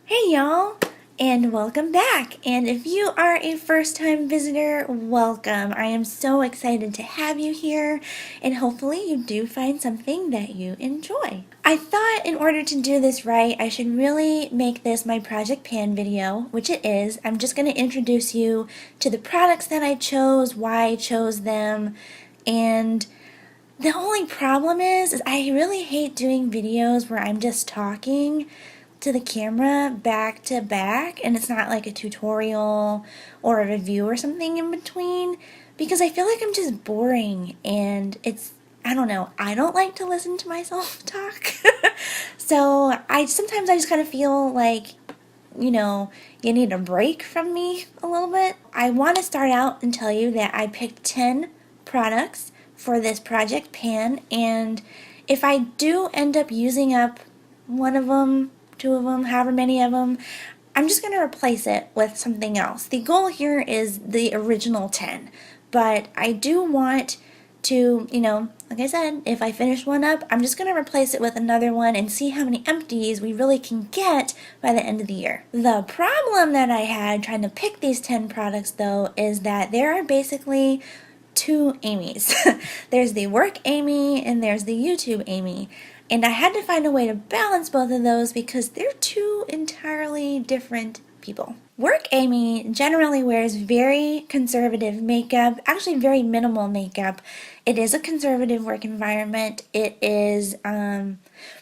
Hey y'all, and welcome back. And if you are a first-time visitor, welcome. I am so excited to have you here, and hopefully you do find something that you enjoy. I thought in order to do this right, I should really make this my Project Pan video, which it is. I'm just going to introduce you to the products that I chose, why I chose them, and the only problem is I really hate doing videos where I'm just talking to the camera back to back and it's not like a tutorial or a review or something in between, because I feel like I'm just boring and I don't know, I don't like to listen to myself talk. So sometimes I just kind of feel like, you need a break from me a little bit. I want to start out and tell you that I picked 10 products for this Project Pan, and if I do end up using up one of them, two of them, however many of them, I'm just going to replace it with something else. The goal here is the original 10, but I do want to, like I said, if I finish one up, I'm just going to replace it with another one and see how many empties we really can get by the end of the year. The problem that I had trying to pick these 10 products, though, is that there are basically two Aimees. There's the work Aimee and there's the YouTube Aimee. And I had to find a way to balance both of those because they're two entirely different people. Work Aimee generally wears very conservative makeup, actually very minimal makeup. It is a conservative work environment. It is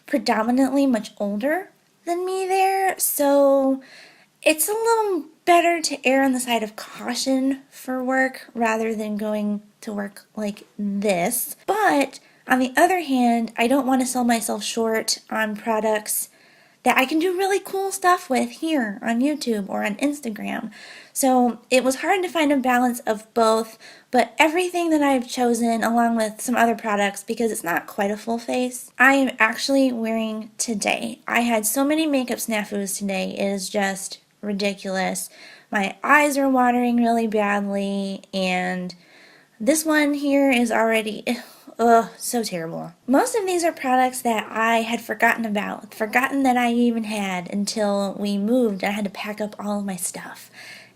predominantly much older than me there, so it's a little better to err on the side of caution for work rather than going to work like this. But on the other hand, I don't want to sell myself short on products that I can do really cool stuff with here on YouTube or on Instagram. So it was hard to find a balance of both, but everything that I've chosen, along with some other products, because it's not quite a full face, I am actually wearing today. I had so many makeup snafus today, it is just ridiculous. My eyes are watering really badly, and this one here is already, ugh, so terrible. Most of these are products that I had forgotten that I even had until we moved and I had to pack up all of my stuff.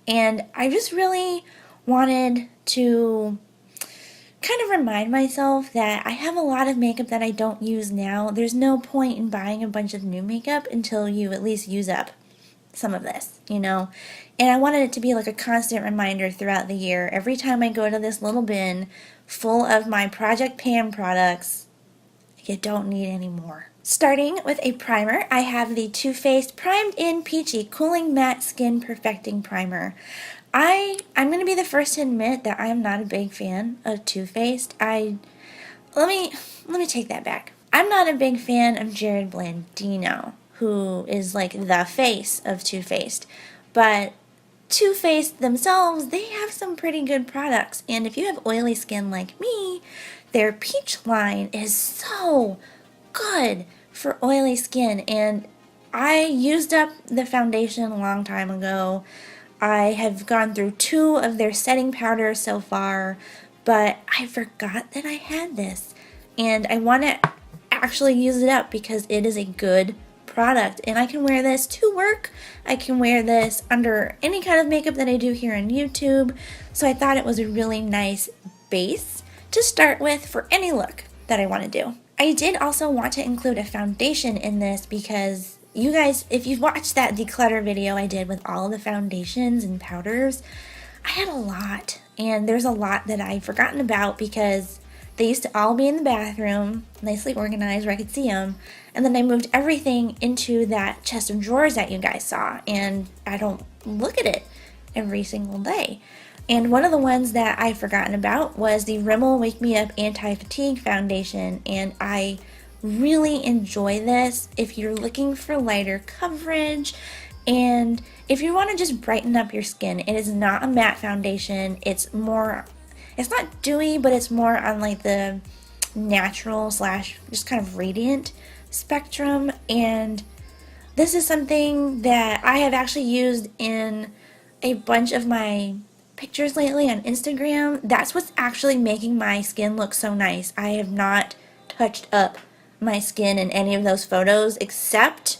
And I just really wanted to kind of remind myself that I have a lot of makeup that I don't use now. There's no point in buying a bunch of new makeup until you at least use up some of this, And I wanted it to be like a constant reminder throughout the year. Every time I go to this little bin full of my Project Pan products, you don't need any more. Starting with a primer, I have the Too Faced Primed in Peachy Cooling Matte Skin Perfecting Primer. I'm going to be the first to admit that I am not a big fan of Too Faced. Let me take that back. I'm not a big fan of Jared Blandino, who is like the face of Too Faced. But Too Faced themselves, they have some pretty good products. And if you have oily skin like me, their peach line is so good for oily skin. And I used up the foundation a long time ago. I have gone through 2 of their setting powders so far, but I forgot that I had this. And I want to actually use it up because it is a good product. And I can wear this to work. I can wear this under any kind of makeup that I do here on YouTube. So I thought it was a really nice base to start with for any look that I want to do. I did also want to include a foundation in this because you guys, if you've watched that declutter video I did with all the foundations and powders, I had a lot. And there's a lot that I've forgotten about because they used to all be in the bathroom, nicely organized where I could see them. And then I moved everything into that chest of drawers that you guys saw. And I don't look at it every single day. And one of the ones that I've forgotten about was the Rimmel Wake Me Up Anti-Fatigue Foundation. And I really enjoy this if you're looking for lighter coverage and if you want to just brighten up your skin. It is not a matte foundation. It's not dewy, but it's more on like the natural / just kind of radiant spectrum. And this is something that I have actually used in a bunch of my pictures lately on Instagram. That's what's actually making my skin look so nice. I have not touched up my skin in any of those photos except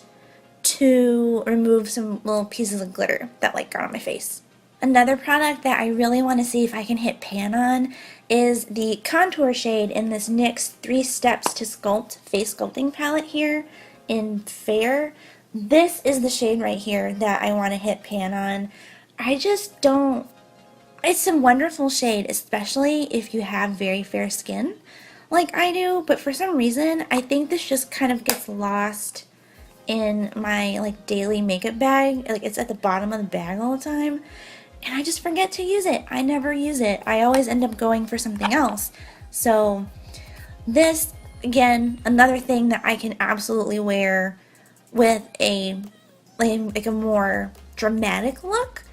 to remove some little pieces of glitter that like got on my face. Another product that I really want to see if I can hit pan on is the contour shade in this NYX 3 Steps to Sculpt face sculpting palette here in Fair. This is the shade right here that I want to hit pan on. I just don't... It's a wonderful shade, especially if you have very fair skin like I do, but for some reason I think this just kind of gets lost in my like daily makeup bag. Like it's at the bottom of the bag all the time and I just forget to use it. I never use it. I always end up going for something else. So this, again, another thing that I can absolutely wear with a like a more dramatic look,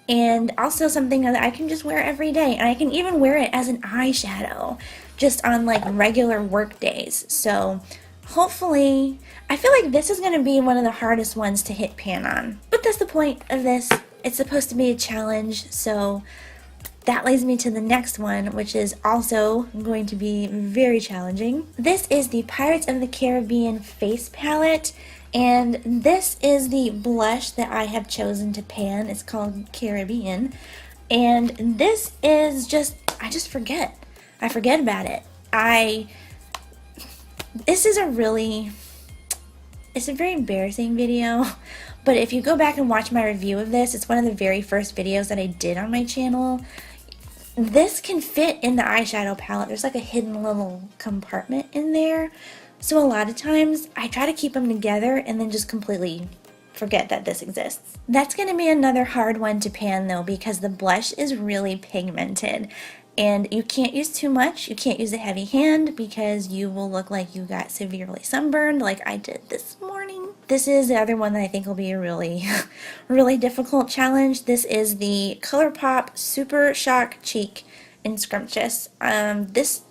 and also something that I can just wear every day, and I can even wear it as an eyeshadow just on like regular work days. So hopefully, I feel like this is going to be one of the hardest ones to hit pan on, but that's the point of this. It's supposed to be a challenge, so that leads me to the next one, which is also going to be very challenging. This is the Pirates of the Caribbean face palette, and this is the blush that I have chosen to pan. It's called Caribbean, and this is just, I just forget. I forget about it. This is it's a very embarrassing video, but if you go back and watch my review of this, it's one of the very first videos that I did on my channel. This can fit in the eyeshadow palette. There's like a hidden little compartment in there. So a lot of times I try to keep them together and then just completely forget that this exists. That's going to be another hard one to pan though, because the blush is really pigmented. And you can't use too much. You can't use a heavy hand because you will look like you got severely sunburned like I did this morning. This is the other one that I think will be a really, really difficult challenge. This is the ColourPop Super Shock Cheek in Scrumptious. This,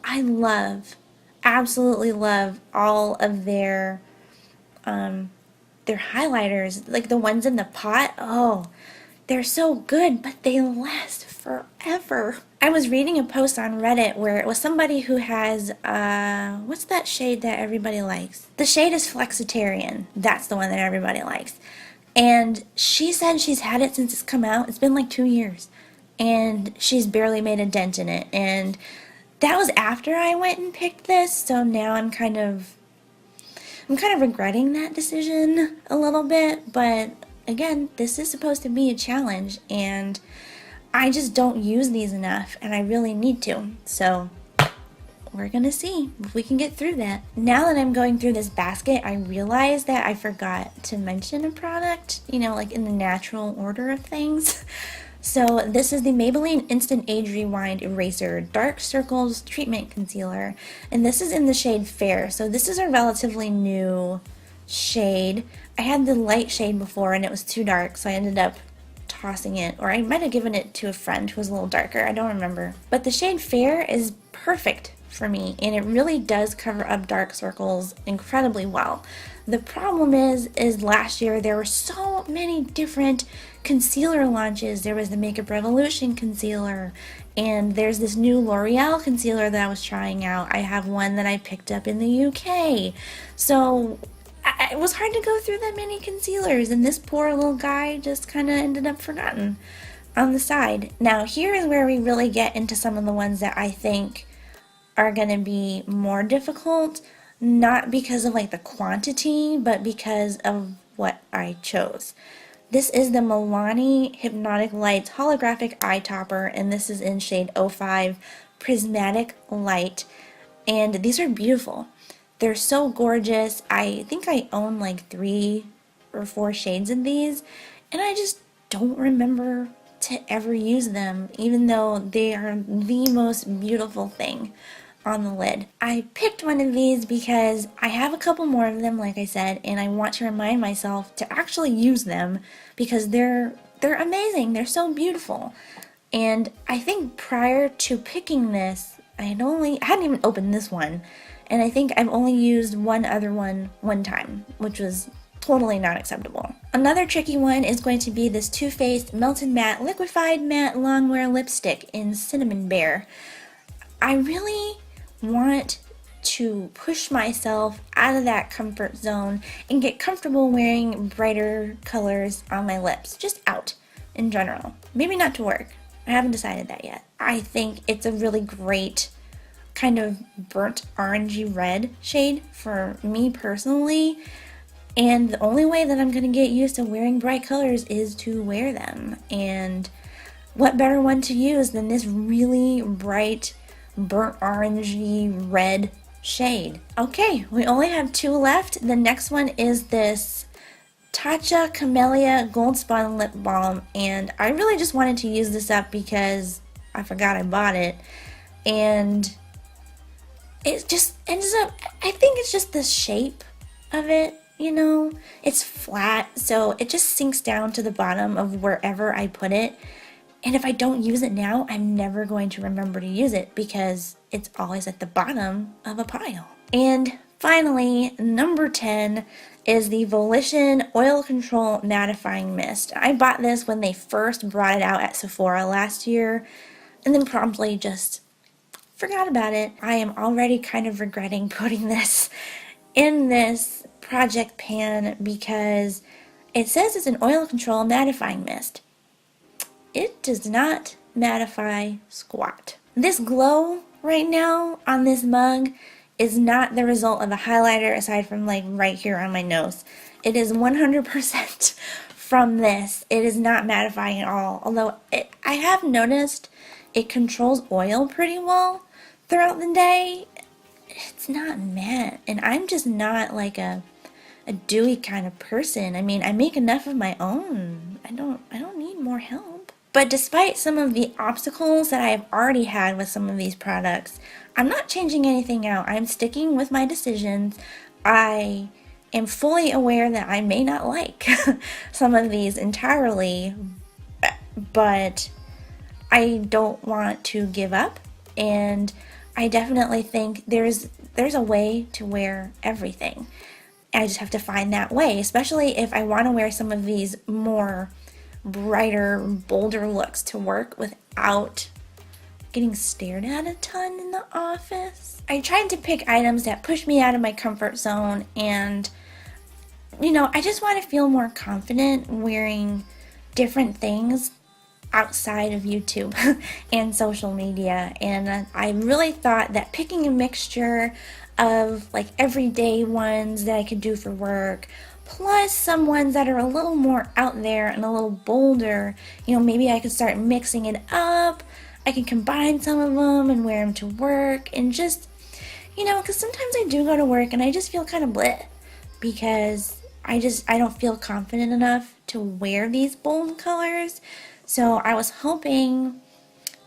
I love, absolutely love all of their highlighters. Like the ones in the pot, oh, they're so good, but they last forever. I was reading a post on Reddit where it was somebody who has, what's that shade that everybody likes? The shade is Flexitarian. That's the one that everybody likes. And she said she's had it since it's come out. It's been like 2 years. And she's barely made a dent in it. And that was after I went and picked this, so now I'm kind of regretting that decision a little bit, but again, this is supposed to be a challenge, and I just don't use these enough, and I really need to. So we're gonna see if we can get through that. Now that I'm going through this basket, I realize that I forgot to mention a product, you know, like in the natural order of things. So this is the Maybelline Instant Age Rewind Eraser Dark Circles Treatment Concealer, and this is in the shade Fair. So this is a relatively new shade. I had the light shade before and it was too dark, so I ended up tossing it, or I might have given it to a friend who was a little darker, I don't remember. But the shade Fair is perfect for me, and it really does cover up dark circles incredibly well. The problem is last year there were so many different concealer launches. There was the Makeup Revolution concealer, and there's this new L'Oreal concealer that I was trying out. I have one that I picked up in the UK. So it was hard to go through that many concealers, and this poor little guy just kind of ended up forgotten on the side. Now here is where we really get into some of the ones that I think are going to be more difficult, not because of like the quantity, but because of what I chose. This is the Milani Hypnotic Lights Holographic Eye Topper, and this is in shade 05 Prismatic Light, and these are beautiful. They're so gorgeous. I think I own like 3 or 4 shades of these, and I just don't remember to ever use them, even though they are the most beautiful thing on the lid. I picked one of these because I have a couple more of them, like I said, and I want to remind myself to actually use them because they're amazing. They're so beautiful. And I think prior to picking this, I hadn't even opened this one, and I think I've only used one other one time, which was totally not acceptable. Another tricky one is going to be this Too Faced Melted Matte Liquefied Matte Longwear Lipstick in Cinnamon Bear. I really want to push myself out of that comfort zone and get comfortable wearing brighter colors on my lips, just out in general. Maybe not to work. I haven't decided that yet. I think it's a really great kind of burnt orangey red shade for me personally. And the only way that I'm going to get used to wearing bright colors is to wear them. And what better one to use than this really bright burnt orangey red shade. Okay, we only have 2 left. The next one is this Tatcha Camellia Gold Spawn Lip Balm, and I really just wanted to use this up because I forgot I bought it, and it just ends up, I think it's just the shape of it, you know? It's flat, so it just sinks down to the bottom of wherever I put it. And if I don't use it now, I'm never going to remember to use it because it's always at the bottom of a pile. And finally, number 10 is the Volition Oil Control Mattifying Mist. I bought this when they first brought it out at Sephora last year and then promptly just forgot about it. I am already kind of regretting putting this in this project pan because it says it's an oil control mattifying mist. It does not mattify squat. This glow right now on this mug is not the result of a highlighter aside from like right here on my nose. It is 100% from this. It is not mattifying at all. Although I have noticed it controls oil pretty well throughout the day. It's not matte, and I'm just not like a dewy kind of person. I mean, I make enough of my own. I don't need more help. But despite some of the obstacles that I have already had with some of these products, I'm not changing anything out. I'm sticking with my decisions. I am fully aware that I may not like some of these entirely, but I don't want to give up, and I definitely think there's a way to wear everything. I just have to find that way, especially if I want to wear some of these more brighter, bolder looks to work without getting stared at a ton in the office. I tried to pick items that push me out of my comfort zone, and you know, I just want to feel more confident wearing different things outside of YouTube and social media. And I really thought that picking a mixture of like everyday ones that I could do for work, plus some ones that are a little more out there and a little bolder, you know, maybe I could start mixing it up. I can combine some of them and wear them to work, and just, you know, because sometimes I do go to work and I just feel kind of bleh because I don't feel confident enough to wear these bold colors. So I was hoping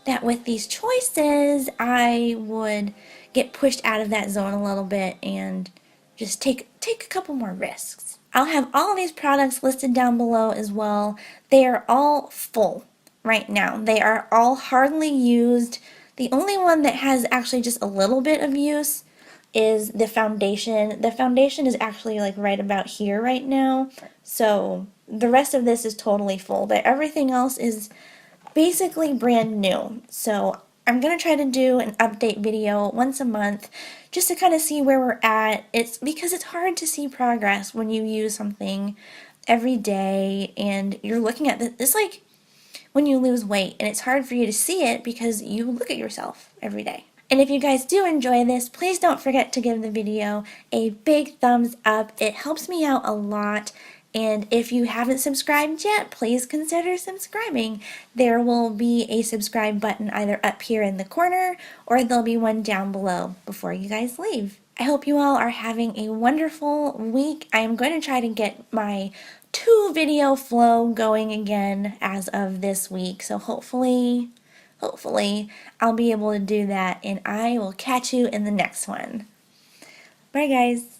that with these choices, I would get pushed out of that zone a little bit and just take a couple more risks. I'll have all of these products listed down below as well. They are all full right now. They are all hardly used. The only one that has actually just a little bit of use is the foundation. The foundation is actually like right about here right now. So the rest of this is totally full, but everything else is basically brand new. So I'm going to try to do an update video once a month just to kind of see where we're at. It's because it's hard to see progress when you use something every day and you're looking at this. It's like when you lose weight and it's hard for you to see it because you look at yourself every day. And if you guys do enjoy this, please don't forget to give the video a big thumbs up. It helps me out a lot. And if you haven't subscribed yet, please consider subscribing. There will be a subscribe button either up here in the corner or there'll be one down below before you guys leave. I hope you all are having a wonderful week. I am going to try to get my 2-video flow going again as of this week. So hopefully I'll be able to do that, and I will catch you in the next one. Bye guys.